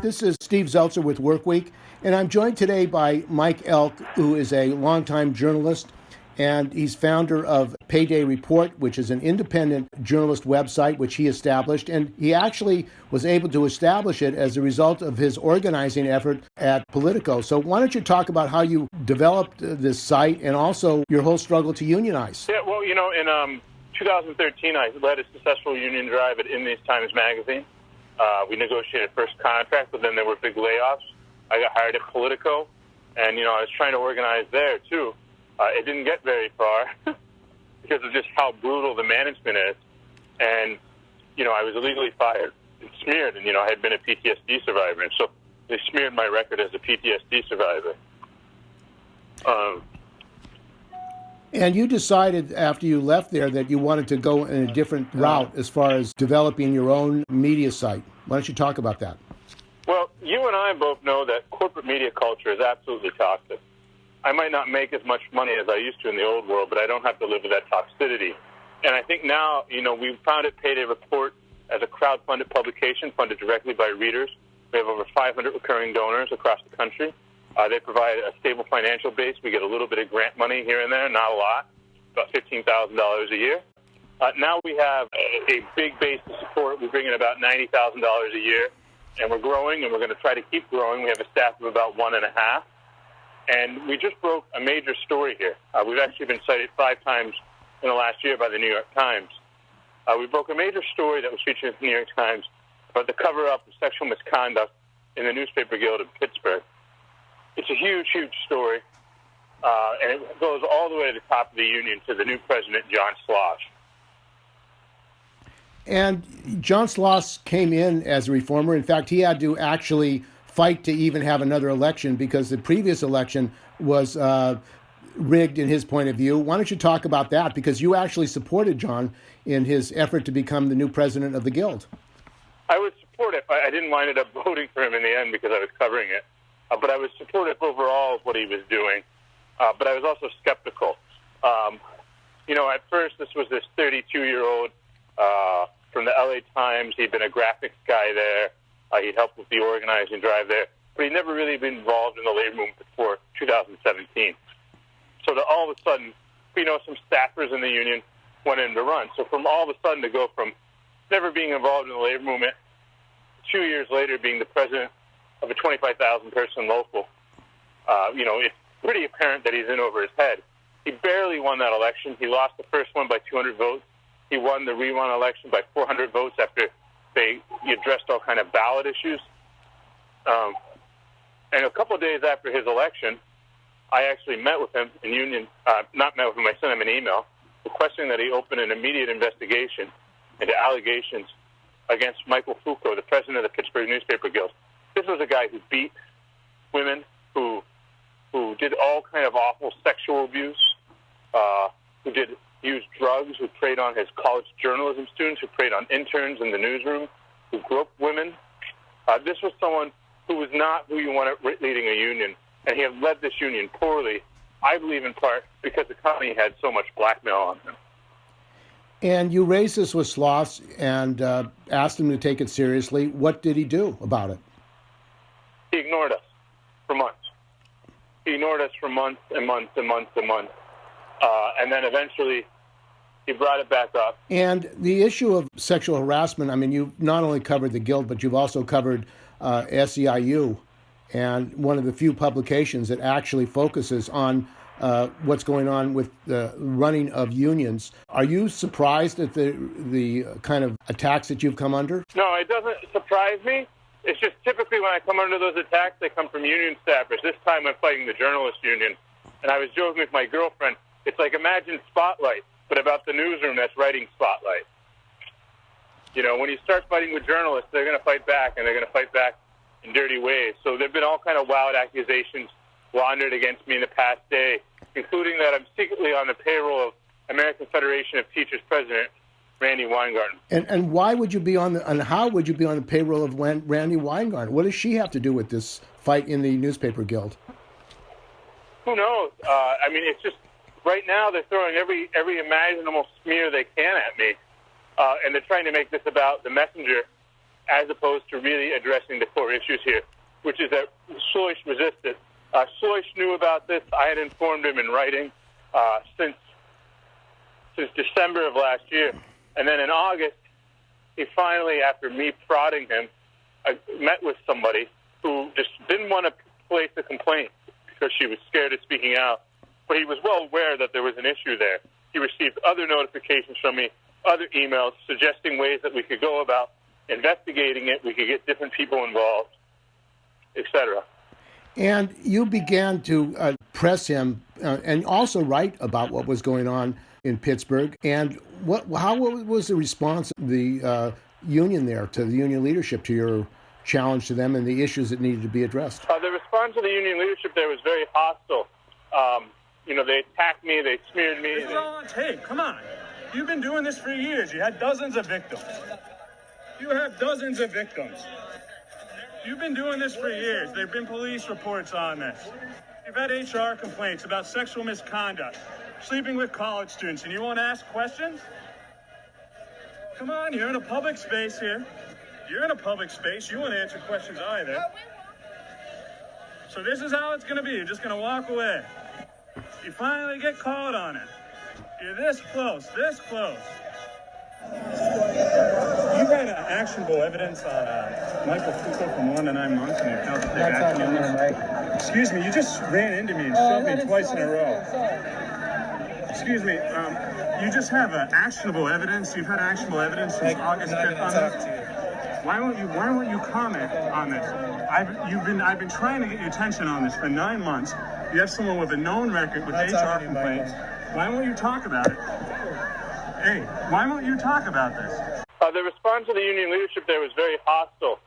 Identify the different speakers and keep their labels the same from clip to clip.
Speaker 1: This is Steve Zeltzer with WorkWeek, and I'm joined today by Mike Elk, who is a longtime journalist, and he's founder of Payday Report, which is an independent journalist website which he established, and he actually was able to establish it as a result of his organizing effort at Politico. So why don't you talk about how you developed this site and also your whole struggle to unionize?
Speaker 2: Yeah, well, in 2013, I led a successful union drive at In These Times magazine. We negotiated first contract, but then there were big layoffs. I got hired at Politico, and, I was trying to organize there, too. It didn't get very far because of just how brutal the management is. And, I was illegally fired and smeared, and, I had been a PTSD survivor. And so they smeared my record as a PTSD survivor.
Speaker 1: And you decided after you left there that you wanted to go in a different route as far as developing your own media site. Why don't you talk about that?
Speaker 2: Well, you and I both know that corporate media culture is absolutely toxic. I might not make as much money as I used to in the old world, but I don't have to live with that toxicity. And I think now, we've founded Payday Report as a crowd-funded publication funded directly by readers. We have over 500 recurring donors across the country. They provide a stable financial base. We get a little bit of grant money here and there, not a lot, about $15,000 a year. Now we have a big base to support. We bring in about $90,000 a year, and we're growing, and we're going to try to keep growing. We have a staff of about 1.5. And we just broke a major story here. We've actually been cited 5 times in the last year by the New York Times. We broke a major story that was featured in the New York Times about the cover-up of sexual misconduct in the Newspaper Guild of Pittsburgh. It's a huge, huge story, and it goes all the way to the top of the union to the new president, John Schleuss.
Speaker 1: And John Schleuss came in as a reformer. In fact, he had to actually fight to even have another election because the previous election was rigged in his point of view. Why don't you talk about that? Because you actually supported John in his effort to become the new president of the Guild.
Speaker 2: I would support it. I didn't wind up voting for him in the end because I was covering it. But I was supportive overall of what he was doing. But I was also skeptical. At first, this was this 32-year-old from the LA Times. He'd been a graphics guy there. He'd helped with the organizing drive there. But he'd never really been involved in the labor movement before 2017. So all of a sudden, some staffers in the union went in to run. So from all of a sudden to go from never being involved in the labor movement, 2 years later being the president of a 25,000-person local, it's pretty apparent that he's in over his head. He barely won that election. He lost the first one by 200 votes. He won the rerun election by 400 votes after he addressed all kind of ballot issues. And a couple of days after his election, I actually met with him in union, not met with him, I sent him an email requesting that he open an immediate investigation into allegations against Michael Fuoco, the president of the Pittsburgh Newspaper Guild. This was a guy who beat women, who did all kind of awful sexual abuse, who did use drugs, who preyed on his college journalism students, who preyed on interns in the newsroom, who groped women. This was someone who was not who you wanted leading a union, and he had led this union poorly, I believe in part because the company had so much blackmail on him.
Speaker 1: And you raised this with Schleuss and asked him to take it seriously. What did he do about it?
Speaker 2: He ignored us for months. He ignored us for months and months and months and months. And then eventually he brought it back up.
Speaker 1: And the issue of sexual harassment, you've not only covered the Guild, but you've also covered SEIU, and one of the few publications that actually focuses on what's going on with the running of unions. Are you surprised at the kind of attacks that you've come under?
Speaker 2: No, it doesn't surprise me. It's just typically when I come under those attacks, they come from union staffers. This time I'm fighting the journalist union. And I was joking with my girlfriend, it's like imagine Spotlight, but about the newsroom that's writing Spotlight. When you start fighting with journalists, they're going to fight back, and they're going to fight back in dirty ways. So there have been all kind of wild accusations laundered against me in the past day, including that I'm secretly on the payroll of American Federation of Teachers President Randi Weingarten.
Speaker 1: And why would you be and how would you be on the payroll of Randi Weingarten? What does she have to do with this fight in the Newspaper Guild?
Speaker 2: Who knows? It's just right now they're throwing every imaginable smear they can at me, and they're trying to make this about the messenger. as opposed to really addressing the core issues here, which is that Schleuss resisted. Schleuss knew about this. I had informed him in writing since December of last year. And then in August, he finally, after me prodding him, met with somebody who just didn't want to place a complaint because she was scared of speaking out. But he was well aware that there was an issue there. He received other notifications from me, other emails suggesting ways that we could go about investigating it. We could get different people involved, etc.
Speaker 1: And you began to press him and also write about what was going on in Pittsburgh. And how was the response of the union there, to the union leadership, to your challenge to them and the issues that needed to be addressed?
Speaker 2: The response of the union leadership there was very hostile. They attacked me, they smeared me.
Speaker 3: This is all on tape. Come on. You've been doing this for years. You had dozens of victims. You have dozens of victims. You've been doing this for years. There have been police reports on this. You've had HR complaints about sexual misconduct, sleeping with college students, and you want to ask questions? Come on, you're in a public space here. You're in a public space. You won't answer questions either. So this is how it's going to be. You're just going to walk away. You finally get called on it. You're this close, this close. You had actionable evidence on Michael Fuoco from 1 to 9 months, and you failed to take action on this. Excuse me, you just ran into me and shoved me twice in a row. Excuse me, you just have actionable evidence. You've had actionable evidence since August 5th on this. Why won't you comment on this? I've been trying to get your attention on this for 9 months. You have someone with a known record with HR complaints. Why won't you talk about it? Hey, why won't you talk about this?
Speaker 2: The response of the union leadership there was very hostile.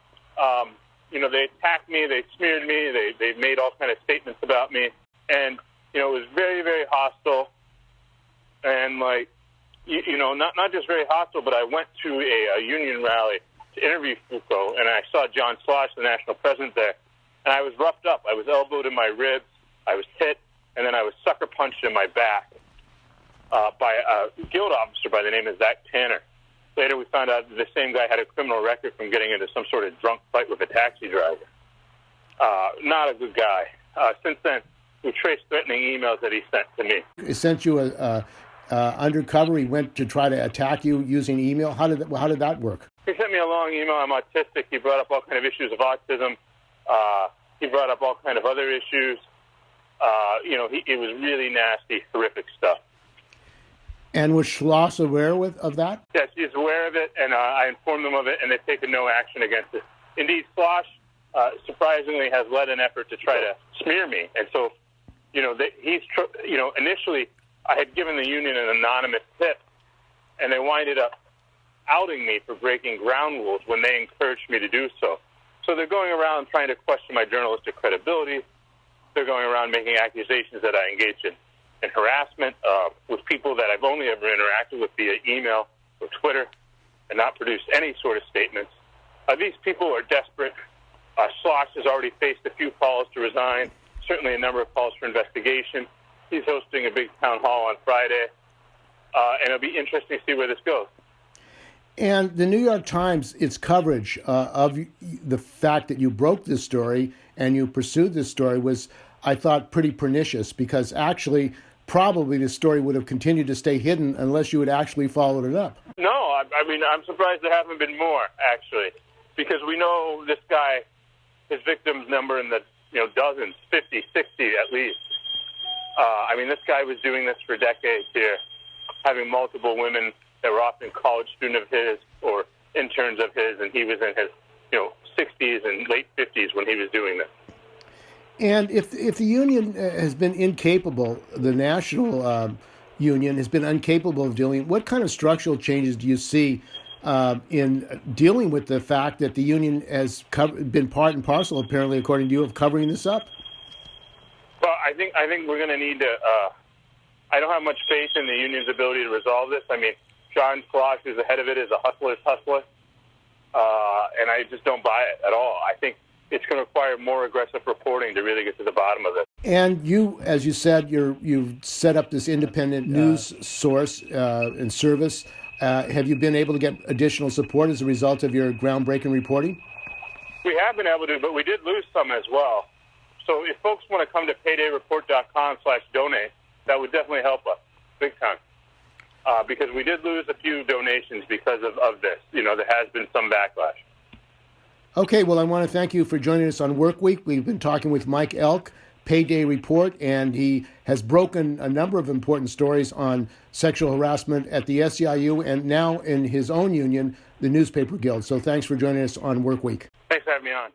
Speaker 2: They attacked me, they smeared me, they made all kind of statements about me, and it was very, very hostile. And not just very hostile, but I went to a union rally to interview Fuoco, and I saw John Schleuss, the national president, there, and I was roughed up. I was elbowed in my ribs, I was hit, and then I was sucker punched in my back by a guild officer by the name of Zack Tanner. Later we found out that the same guy had a criminal record from getting into some sort of drunk fight with a taxi driver. Not a good guy. Since then, we traced threatening emails that he sent to me.
Speaker 1: He sent you undercover. He went to try to attack you using email. How did that work?
Speaker 2: He sent me a long email. I'm autistic. He brought up all kind of issues of autism. He brought up all kind of other issues. It was really nasty, horrific stuff.
Speaker 1: And was Schleuss aware of that?
Speaker 2: Yes, he's aware of it, and I informed them of it, and they've taken no action against it. Indeed, Schleuss, surprisingly, has led an effort to try to smear me. And so, initially, I had given the union an anonymous tip, and they winded up outing me for breaking ground rules when they encouraged me to do so. So they're going around trying to question my journalistic credibility. They're going around making accusations that I engaged in harassment with people that I've only ever interacted with via email or Twitter and not produced any sort of statements. These people are desperate. Schleuss has already faced a few calls to resign, certainly a number of calls for investigation. He's hosting a big town hall on Friday, and it'll be interesting to see where this goes.
Speaker 1: And the New York Times, its coverage of the fact that you broke this story and you pursued this story was, I thought, pretty pernicious, because actually probably the story would have continued to stay hidden unless you had actually followed it up.
Speaker 2: No, I'm surprised there haven't been more, actually, because we know this guy, his victims number in the dozens, 50, 60 at least. This guy was doing this for decades here, having multiple women that were often college students of his or interns of his, and he was in his 60s and late 50s when he was doing this.
Speaker 1: And if the union has been incapable, the national union has been incapable of dealing, what kind of structural changes do you see in dealing with the fact that the union has been part and parcel, apparently, according to you, of covering this up?
Speaker 2: Well, I think we're going to need to. I don't have much faith in the union's ability to resolve this. John Schleuss, who's the head of it, is a hustler's hustler, and I just don't buy it at all. I think it's going to require more aggressive reporting to really get to the bottom of it.
Speaker 1: And you, as you said, you've set up this independent news source and service. Have you been able to get additional support as a result of your groundbreaking reporting?
Speaker 2: We have been able to, but we did lose some as well. So if folks want to come to paydayreport.com/donate, that would definitely help us big time. Because we did lose a few donations because of this. There has been some backlash.
Speaker 1: Okay, well, I want to thank you for joining us on WorkWeek. We've been talking with Mike Elk, Payday Report, and he has broken a number of important stories on sexual harassment at the SEIU and now in his own union, the Newspaper Guild. So thanks for joining us on WorkWeek.
Speaker 2: Thanks for having me on.